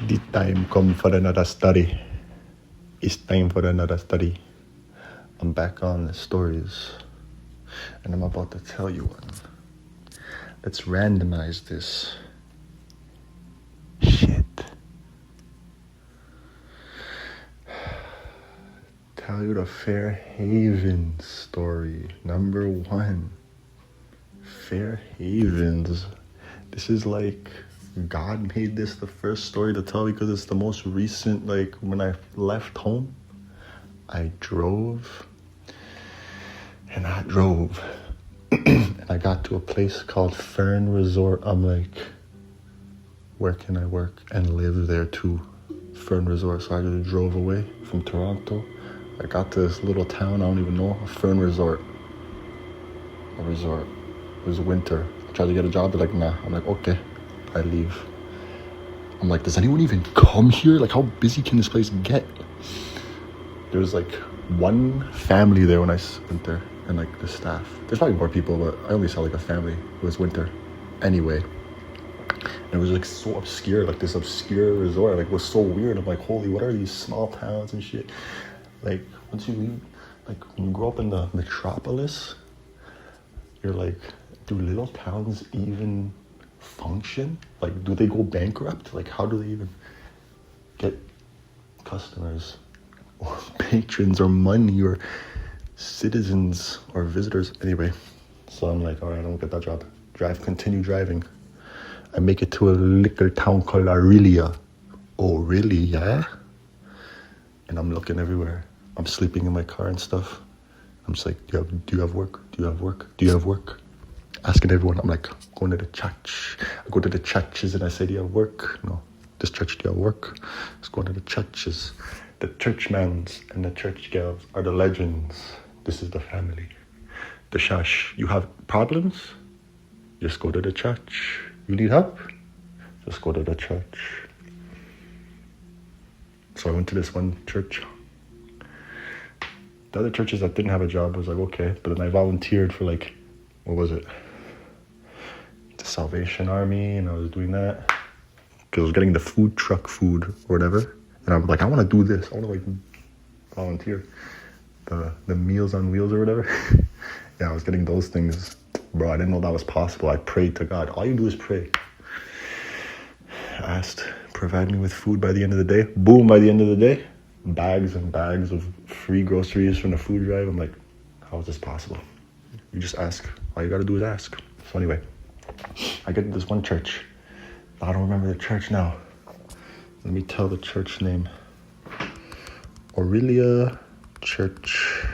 The time come for another study. It's time for another study. I'm back on the stories, and I'm about to tell you one. Let's randomize this shit. Tell you the Fairhaven story. Number 1. Fairhavens. This is like God made this the first story to tell because it's the most recent. Like when I left home, I drove and and I got to a place called Fern Resort. I'm like, where can I work and live there too? Fern Resort. So I just drove away from Toronto. I got to this little town, I don't even know, a Fern Resort. A resort. It was winter. I tried to get a job, they're like, nah. I'm like, okay. I leave. I'm like, does anyone even come here? Like, how busy can this place get? There was like one family there when I went there, and like the staff. There's probably more people, but I only saw like a family. It was winter. Anyway. And it was like so obscure, like this obscure resort. Like, it was so weird. I'm like, holy, what are these small towns and shit? Like, once you leave, like, when you grow up in the metropolis, you're like, do little towns even function? Like, do they go bankrupt? Like, how do they even get customers or patrons or money or citizens or visitors? Anyway, so I'm like, all right, I don't get that job. Continue driving. I make it to a little town called Aurelia. Oh, really? Yeah? And I'm looking everywhere. I'm sleeping in my car and stuff. I'm just like, do you have work? Do you have work? Do you have work? Asking everyone. I'm like, going to the church. I go to the churches and I say, do you have work? No. This church, do you have work? Let's go to the churches. The churchmans and the church girls are the legends. This is the family. The shush. You have problems? Just go to the church. You need help? Just go to the church. So I went to this one church. The other churches that didn't have a job, I was like, okay. But then I volunteered for like, what was it? The Salvation Army, and I was doing that. Because I was getting the food truck food or whatever. And I'm like, I want to do this. I want to like volunteer. The Meals on Wheels or whatever. Yeah, I was getting those things. Bro, I didn't know that was possible. I prayed to God. All you do is pray. I asked, provide me with food by the end of the day. Boom, by the end of the day. Bags and bags of free groceries from the food drive. I'm like, how is this possible? You just ask. All you gotta do is ask. So anyway, I get to this one church. I don't remember the church now. Let me tell the church name. Aurelia Church.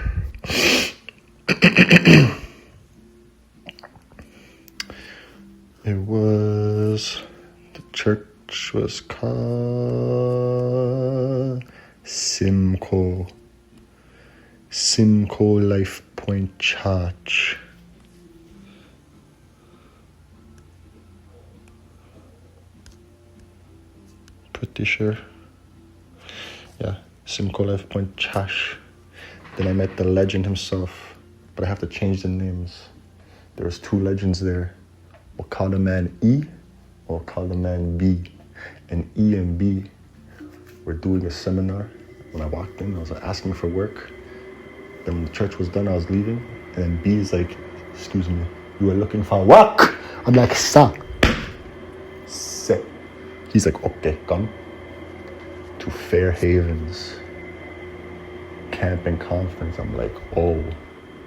It was, the church was called Simcoe Life Point Church. Pretty sure. Yeah, Simcoe Life Point Church. Then I met the legend himself, but I have to change the names. There was 2 legends there. We'll call the man E, or we'll call the man B. And E and B were doing a seminar. When I walked in, I was asking for work. Then when the church was done, I was leaving. And then B is like, excuse me, you were looking for work? I'm like, sir. He's like, okay, come to Fairhavens camping conference. I'm like, oh,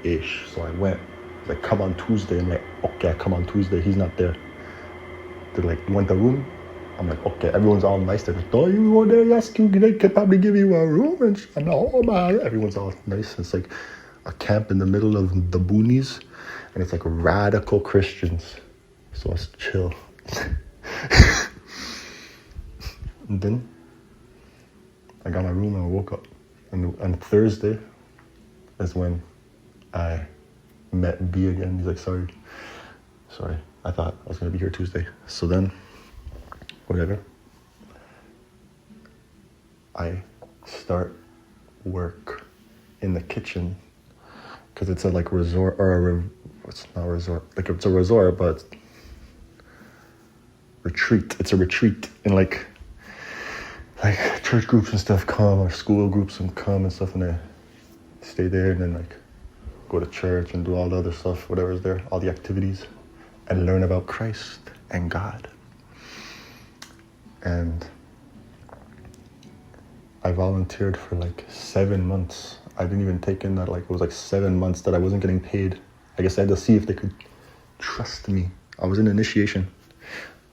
ish. So I went. Like, come on Tuesday. I'm like, okay, I come on Tuesday. He's not there. They're like, you want a room? I'm like, okay. Everyone's all nice. They're like, oh, you go there, yes, they could probably give you a room. And I'm like, oh, man. Everyone's all nice. It's like a camp in the middle of the boonies. And it's like radical Christians. So it's chill. And then I got my room and I woke up. And Thursday is when I met B again. He's like, sorry, I thought I was gonna be here Tuesday. So then, whatever, I start work in the kitchen because it's a like resort, or it's not a resort, like it's a resort, but retreat. It's a retreat in like like church groups and stuff come, or school groups and come and stuff, and I stay there and then like go to church and do all the other stuff, whatever's there, all the activities, and learn about Christ and God. And I volunteered for like 7 months. I didn't even take in that, like it was like 7 months that I wasn't getting paid. I guess I had to see if they could trust me. I was in initiation.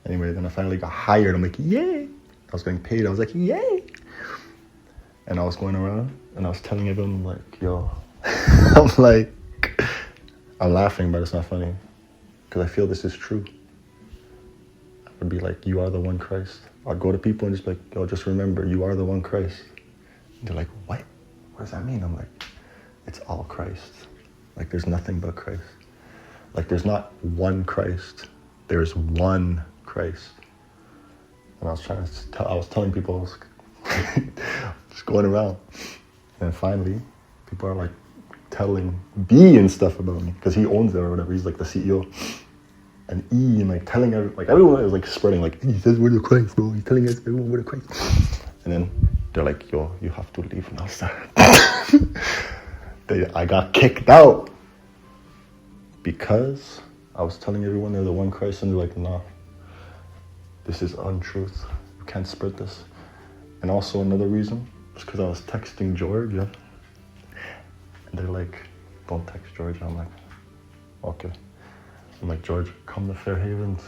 Anyway, then I finally got hired. I'm like, yay! I was getting paid. I was like, yay! And I was going around and I was telling everyone, like, yo, I'm like, I'm laughing, but it's not funny. Because I feel this is true. I would be like, you are the one Christ. I'd go to people and just be like, yo, just remember, you are the one Christ. And they're like, what? What does that mean? I'm like, it's all Christ. Like, there's nothing but Christ. Like, there's not one Christ. There's one Christ. And I was telling people, I was just going around. And finally, people are like telling B and stuff about me, because he owns it or whatever. He's like the CEO. And E, and like telling everyone is like spreading, like, he says we're the Christ, bro. He's telling us everyone we're the Christ. And then they're like, yo, you have to leave now, sir. I got kicked out because I was telling everyone they're the one Christ, and they're like, nah, this is untruth. You can't spread this. And also another reason was because I was texting Georgia. And they're like, don't text Georgia. I'm like, okay. I'm like, George, come to Fair Havens.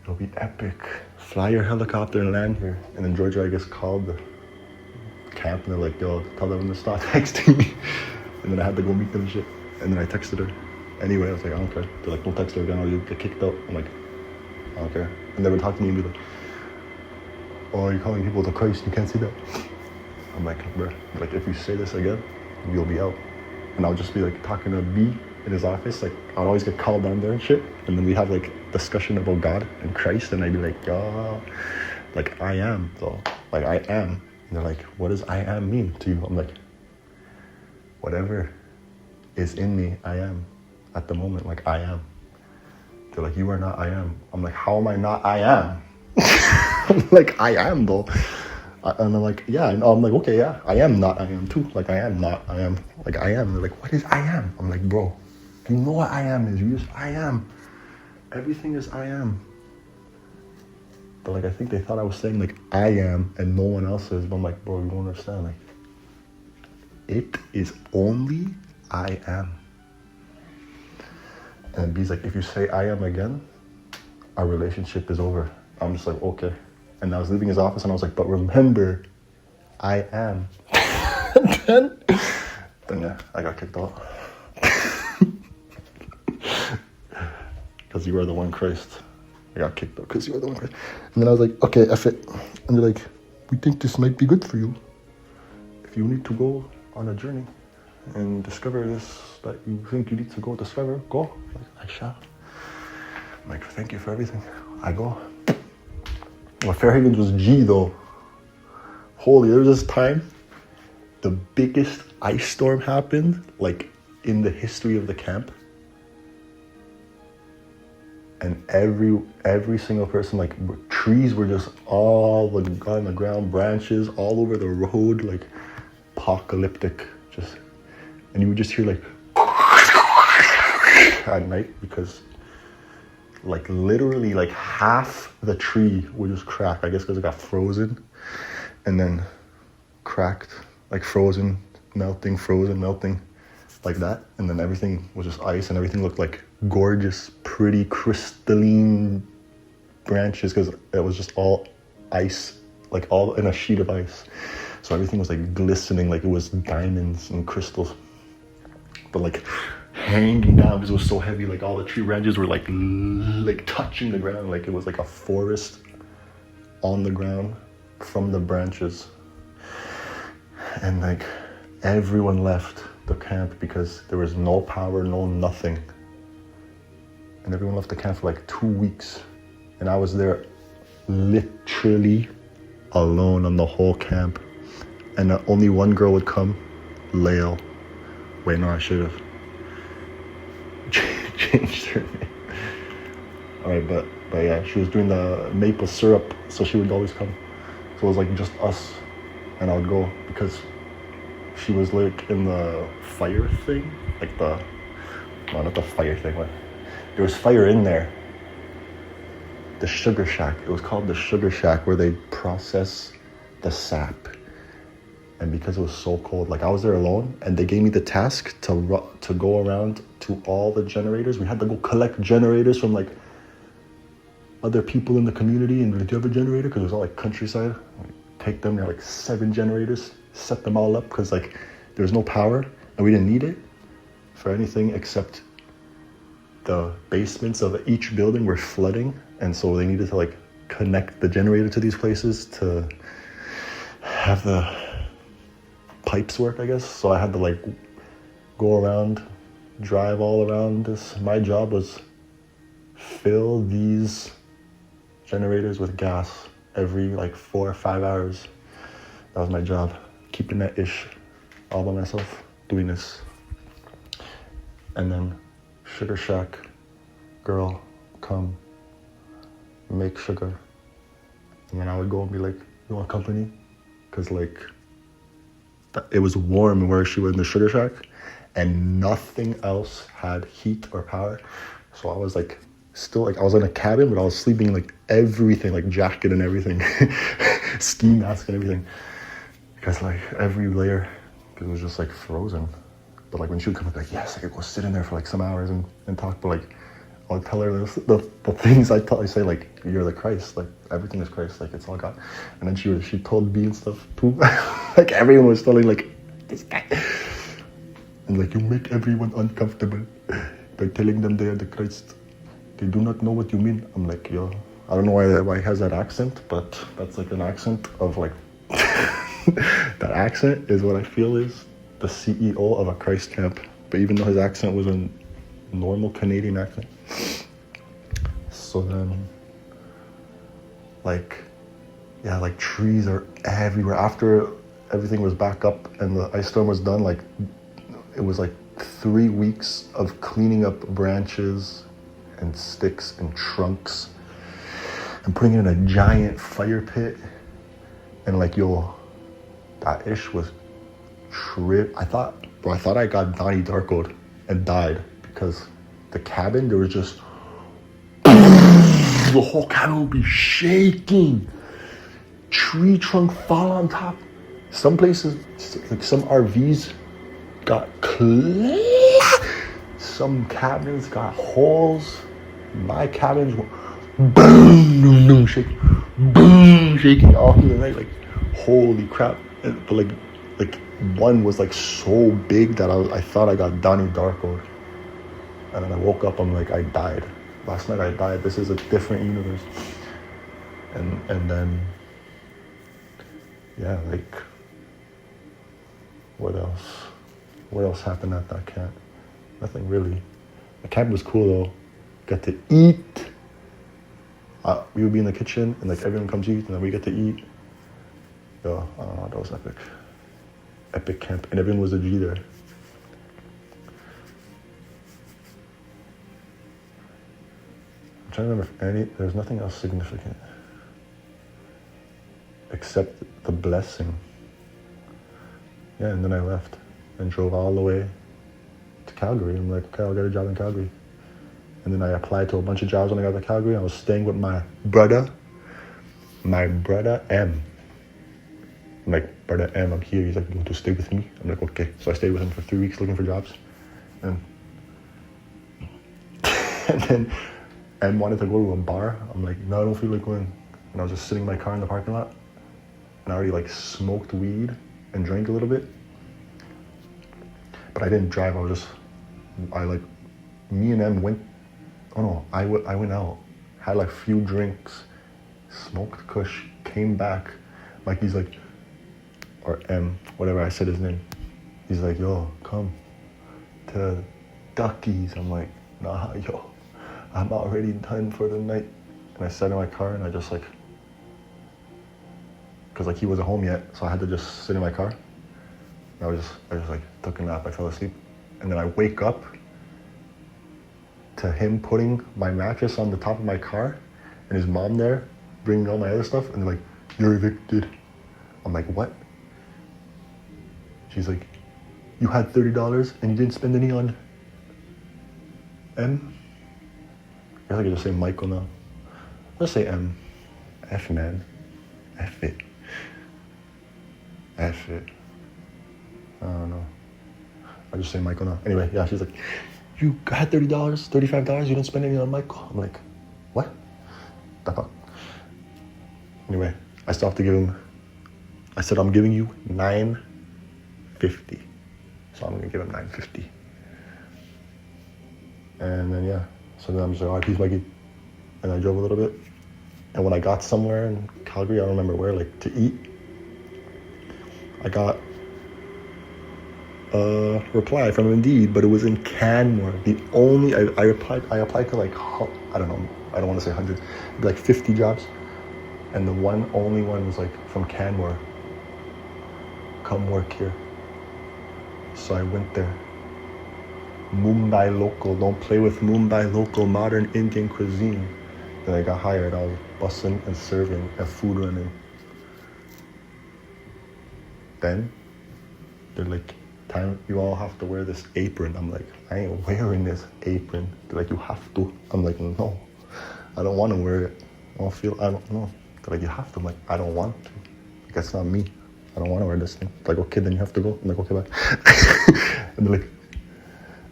It'll be epic. Fly your helicopter and land here. And then Georgia, I guess, called the camp and they're like, yo, tell them to stop texting me. And then I had to go meet them and shit. And then I texted her. Anyway, I was like, I don't care. They're like, don't text her again or you'll get kicked out. I'm like, I don't care. And they would talk to me and be like, oh, you're calling people to Christ, you can't say that. I'm like, bro, like, if you say this again, you'll be out. And I'll just be like talking to B in his office. Like, I'd always get called down there and shit. And then we have like discussion about God and Christ. And I'd be like, yo, like, I am, though. Like, I am. And they're like, what does I am mean to you? I'm like, whatever is in me, I am. At the moment, like, I am. They're like, you are not I am. I'm like, how am I not I am? I'm like, I am, though. And I'm like, yeah. And I'm like, okay, yeah, I am not I am, too. Like, I am not I am. Like, I am. They're like, what is I am? I'm like, bro, you know what I am is. You just, I am. Everything is I am. But, like, I think they thought I was saying, like, I am and no one else is. But I'm like, bro, you don't understand. Like, it is only I am. And B's like, if you say I am again, our relationship is over. I'm just like, okay. And I was leaving his office and I was like, but remember, I am. then yeah, I got kicked out. Because you are the one Christ. I got kicked out because you are the one Christ. And then I was like, okay, F it. And they're like, we think this might be good for you. If you need to go on a journey and discover this that you think you need to go discover, go. Like, I shall. I'm like, thank you for everything. I go. Well, Fair Havens was G though. Holy, there was this time the biggest ice storm happened, like, in the history of the camp. And every single person, like, trees were just all on the ground, branches all over the road, like, apocalyptic, just, and you would just hear, like, at night, because, like, literally, like, half the tree would just crack, I guess because it got frozen, and then cracked, like, frozen, melting, like that, and then everything was just ice, and everything looked like gorgeous, pretty, crystalline branches, because it was just all ice, like, all in a sheet of ice, so everything was, like, glistening, like it was diamonds and crystals, but, like, hanging down because it was so heavy, like, all the tree branches were, like touching the ground, like it was like a forest on the ground from the branches. And, like, everyone left the camp because there was no power, no nothing. And everyone left the camp for like 2 weeks. And I was there literally alone on the whole camp. And only one girl would come, Lael. Wait, no, I should have changed her name. Alright, but But yeah, she was doing the maple syrup, so she would always come. So it was like just us, and I would go because she was like in the fire thing, like the, no, not the fire thing, but there was fire in there. The sugar shack, it was called the sugar shack, where they process the sap. And because it was so cold, like I was there alone, and they gave me the task to go around to all the generators. We had to go collect generators from like other people in the community, and do you have a generator? Because it was all like countryside. Take them, there were like 7 generators, set them all up, because like there was no power, and we didn't need it for anything except the basements of each building were flooding, and so they needed to like connect the generator to these places to have the pipes work, I guess. So I had to like go around, drive all around this. My job was fill these generators with gas every like 4 or 5 hours. That was my job, keeping that ish all by myself, doing this. And then Sugar Shack, girl, come, make sugar. And then I would go and be like, you want company? Because like, it was warm where she was in the Sugar Shack, and nothing else had heat or power. So I was like, still like, I was in a cabin, but I was sleeping in like everything, like jacket and everything, ski mask and everything. Because like every layer, because it was just like frozen. But like when she would come up, like, yes, I could go sit in there for like some hours and talk. But like, I'll tell her the things I say, like, you're the Christ, like everything is Christ, like it's all God. And then she told me and stuff too. Like everyone was telling like, this guy. And like, you make everyone uncomfortable by telling them they are the Christ. They do not know what you mean. I'm like, yo, I don't know why he has that accent, but that's like an accent of like, that accent is what I feel is the CEO of a Christ camp. But even though his accent was a normal Canadian accent. So then, like, yeah, like trees are everywhere. After everything was back up and the ice storm was done, like, it was like 3 weeks of cleaning up branches and sticks and trunks and putting it in a giant fire pit. And like, yo, that ish was trip. I thought I got Donnie Darkoed and died, because the cabin, there was just, the whole cabin would be shaking. Tree trunk fall on top. Some places, like some RVs got some cabins got holes. My cabins were boom, shaking all through the night. Like, holy crap. But like one was like so big that I thought I got Donnie Darko. And then I woke up, I'm like, I died. Last night I died. This is a different universe. And then, yeah, like, what else? What else happened at that camp? Nothing really. The camp was cool though. Got to eat. We would be in the kitchen and like everyone comes eat and then we get to eat. Yo, I don't know, that was epic. Epic camp, and everyone was a G there. I'm trying to remember if there's nothing else significant except the blessing. Yeah, and then I left and drove all the way to Calgary. I'm like, okay, I'll get a job in Calgary. And then I applied to a bunch of jobs when I got to Calgary. I was staying with my brother M. I'm like, brother M, I'm here. He's like, you want to stay with me? I'm like, okay. So I stayed with him for 3 weeks looking for jobs. And then M wanted to go to a bar. I'm like, no, I don't feel like going. And I was just sitting in my car in the parking lot. And I already like smoked weed and drank a little bit. But I didn't drive. Me and M went, I went out, had like a few drinks, smoked kush, came back. Like, he's like, or M, whatever, I said his name. He's like, yo, come to Ducky's. I'm like, nah, yo, I'm already done for the night. And I sat in my car and I just like, cause like he wasn't home yet, so I had to just sit in my car. And I just like took a nap, I fell asleep. And then I wake up to him putting my mattress on the top of my car and his mom there, bringing all my other stuff, and they're like, "You're evicted." I'm like, "What?" She's like, "You had $30 and you didn't spend any on M?" I guess I could just say Michael now. Let's say M. F, man. F it. F it. I don't know. I just say Michael now. Anyway, yeah, she's like, "You had $30, $35, you didn't spend any on Michael." I'm like, "What? The fuck?" Anyway, I still have to give him, I said, "I'm giving you $9.50. So I'm gonna give him $9.50. And then yeah, so then I'm just like, "All right, peace, Mikey." And I drove a little bit. And when I got somewhere in Calgary, I don't remember where, like to eat, I got a reply from Indeed, but it was in Canmore. The only, I applied to like, I don't know, I don't want to say 100, like 50 jobs. And the only one was like from Canmore. "Come work here." So I went there. Mumbai local, don't play with Mumbai local modern Indian cuisine. Then I got hired. I was bussing and serving and food running. Then they're like, "Time, you all have to wear this apron." I'm like, "I ain't wearing this apron." They're like, "You have to." I'm like, "No, I don't want to wear it. I don't know." They're like, "You have to." I'm like, "I don't want to. Like, that's not me. I don't want to wear this thing." They're like, "Okay, then you have to go." I'm like, "Okay, bye." And they're like,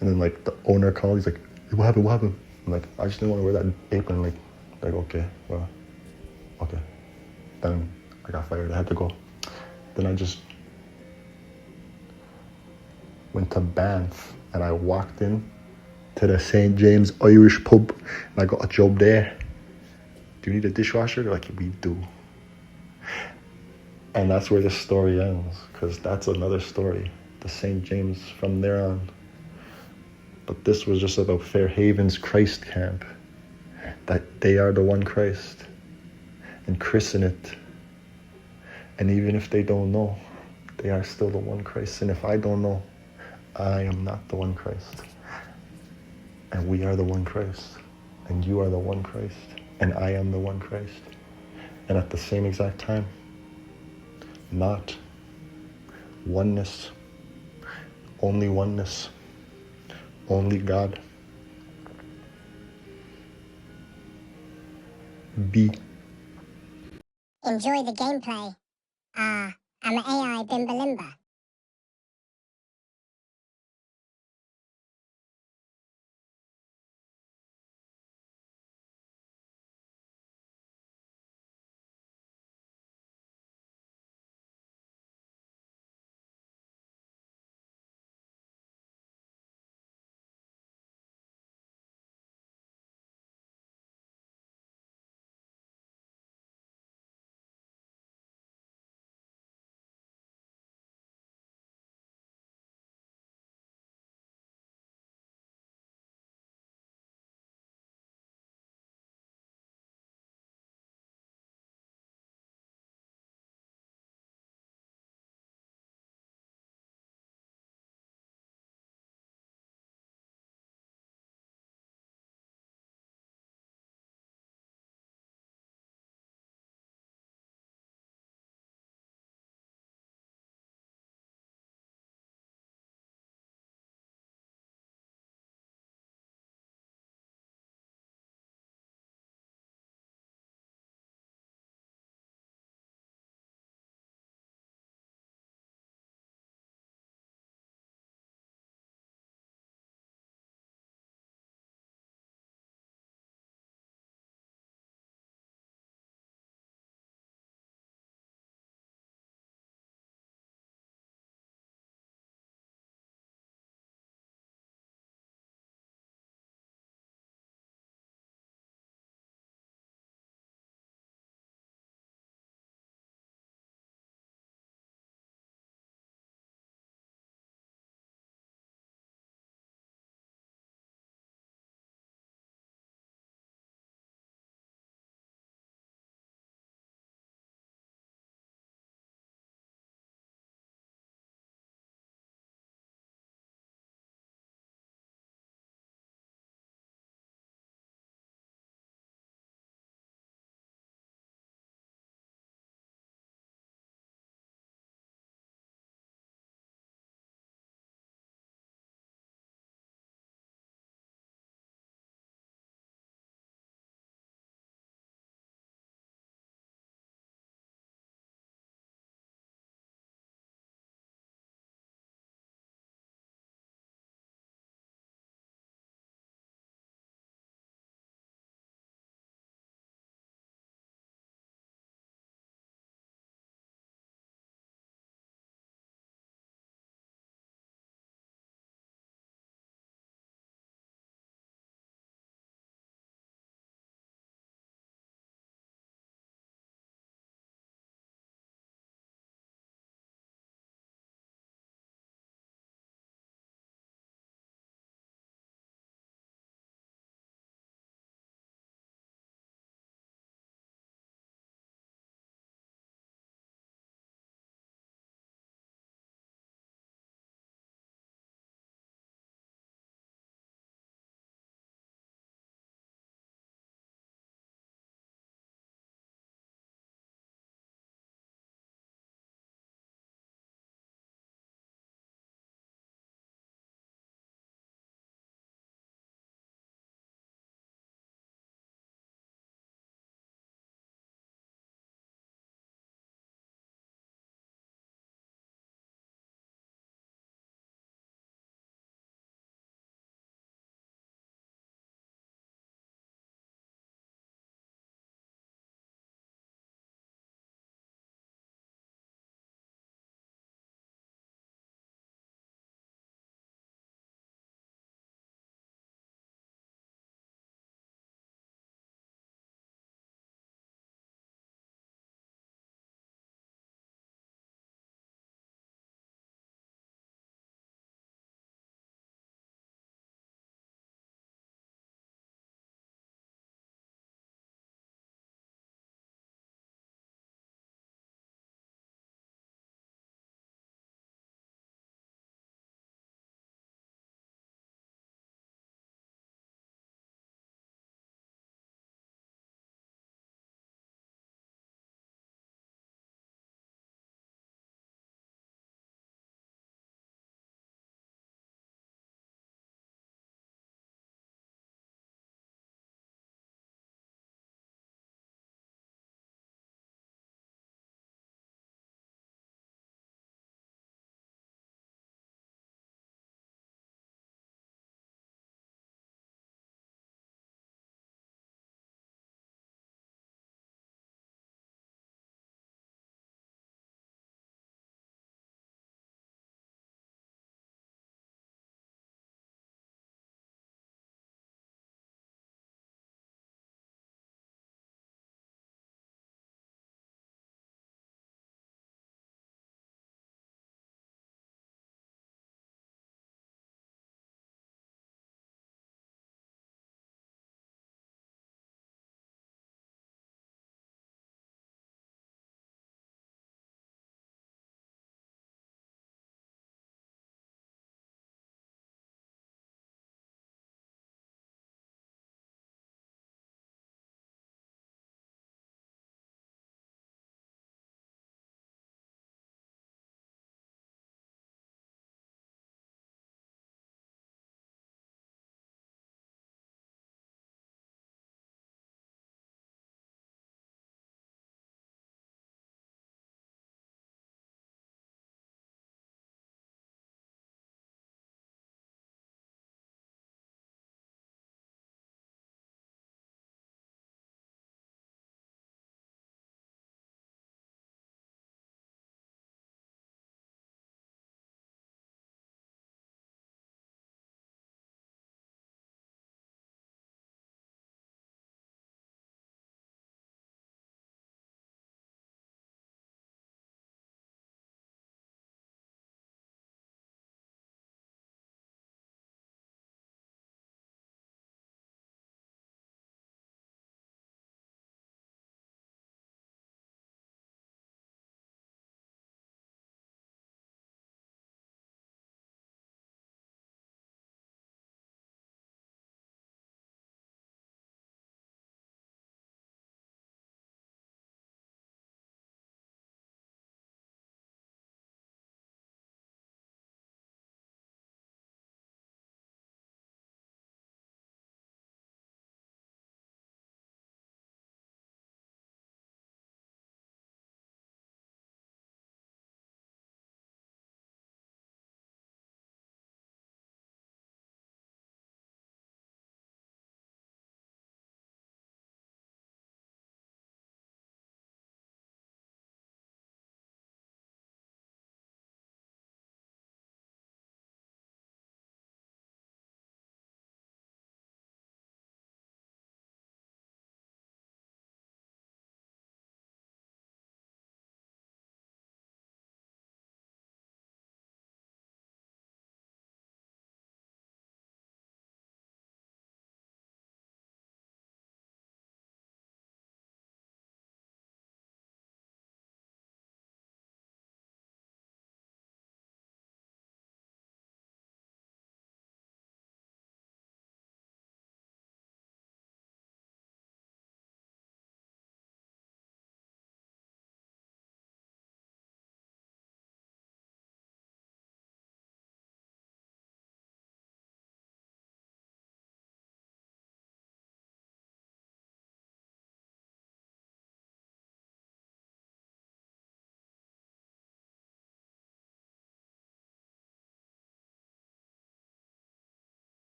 and then like the owner called. He's like, "Hey, what happened? What happened?" I'm like, "I just didn't want to wear that apron." Like, "Okay, well, okay." Then I got fired. I had to go. Then I just went to Banff and I walked in to the St. James Irish pub and I got a job there. "Do you need a dishwasher?" They're like, "We do." And that's where this story ends, because that's another story. The St. James from there on. But this was just about Fairhaven's Christ camp. That they are the one Christ. And christen it. And even if they don't know, they are still the one Christ. And if I don't know, I am not the one Christ. And we are the one Christ. And you are the one Christ. And I am the one Christ. And at the same exact time, not oneness, only oneness, only God. Be. Enjoy the gameplay. I'm an AI Bimbalimba.